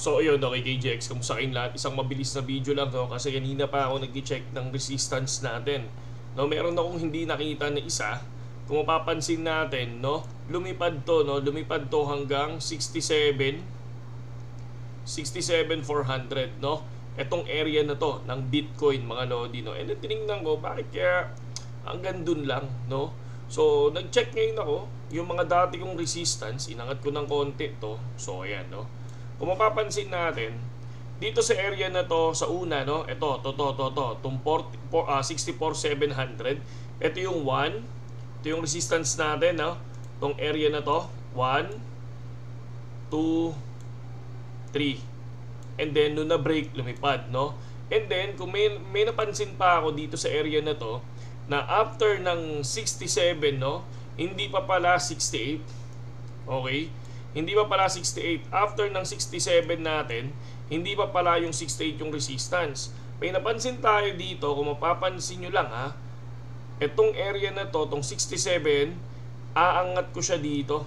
So ayun, okay KJX, kumusta kayong lahat? Isang mabilis na video lang to kasi kanina pa ako nag-check ng resistance natin. No, meron akong hindi nakita na isa. Kung mapapansin natin, no, lumipad to hanggang 67,400, no. Etong area na to ng Bitcoin, mga lodi, no. And then tiningnan ko, bakit kaya hanggang dun lang, no? So nag-check ngayon ako, yung mga dati kong resistance, inangat ko ng konti to. So ayan, no. Kung mapapansin natin, dito sa area na to, sa una, no, itong 64,700, ito yung 1, ito yung resistance natin, no, itong area na to, 1, 2, 3, and then, nung na-break, lumipad, no, and then, kung may napansin pa ako dito sa area na to, na after ng 67, no, hindi pa pala 68, okay, hindi pa pala 68. After ng 67 natin, hindi pa pala yung 68 yung resistance. May napansin tayo dito, kung mapapansin nyo lang ha, itong area na to, itong 67, aangat ko siya dito.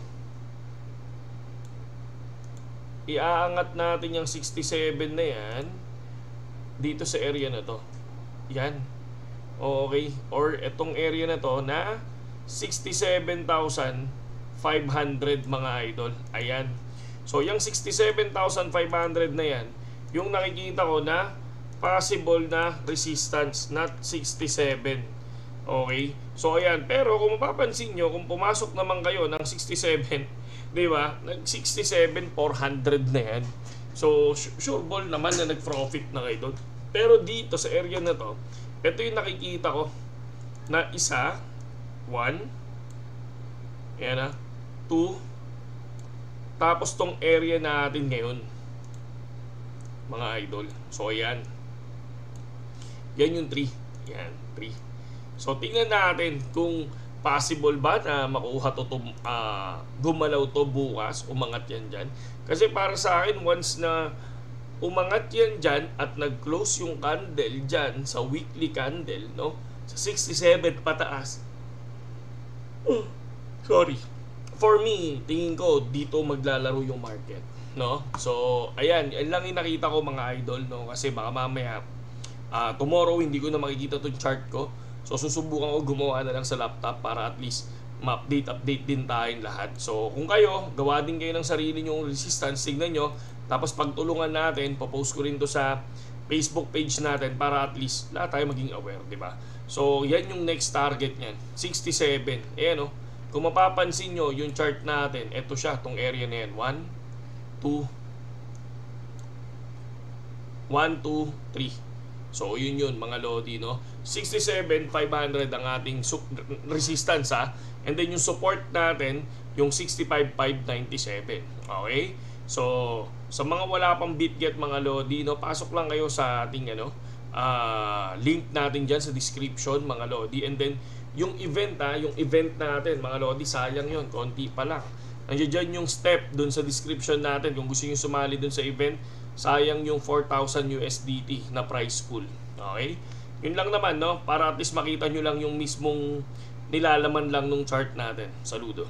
Iaangat natin yung 67 na yan, dito sa area na to. Yan. Okay. Or itong area na to na 67,500 mga idol. Ayan. So yung 67,500 na yan, yung nakikita ko na possible na resistance, not 67. Okay? So ayan, pero kung mapapansin nyo, kung pumasok naman kayo ng 67, di ba? Nag 67,400 na yan. So sure ball naman na nag-profit na kayo doon. Pero dito sa area na to, ito yung nakikita ko na isa, 1, yan na, 2, tapos tong area natin ngayon, mga idol. So ayan, yan yung 3, yan 3. So tingnan natin kung possible ba na makuha to, gumalaw to bukas, umangat yan dyan. Kasi para sa akin, once na umangat yan dyan at nag-close yung candle dyan sa weekly candle, no, sa 67 pataas, sorry, for me, tingin ko dito maglalaro yung market, no. So ayan, yan lang yung nakita ko mga idol, no, kasi baka mamaya tomorrow hindi ko na makikita tong chart ko. So susubukan ko gumawa na lang sa laptop para at least ma-update din tayong lahat. So kung kayo, gawa din kayo ng sarili nyong resistance, tignan nyo, tapos pagtulungan natin, popost ko rin to sa Facebook page natin para at least lahat tayo maging aware, di ba? So yan yung next target niyan, 67. Ayan, no. Kung mapapansin nyo, yung chart natin, eto siya, tong area na yan. 1, 2, 3. So, yun, mga lodi, no? 67,500 ang ating resistance, ha? And then, yung support natin, yung 65,597. Okay? So, sa mga wala pang BitGet, mga lodi, no? Pasok lang kayo sa ating, link natin dyan sa description, mga lodi. And then, yung event natin, mga lodi, sayang yun, konti pa lang. Nandiyan dyan yung step dun sa description natin. Kung gusto nyo sumali dun sa event, sayang yung 4,000 USDT na prize pool. Okay? Yun lang naman, no? Para at least makita nyo lang yung mismong nilalaman lang nung chart natin. Saludo.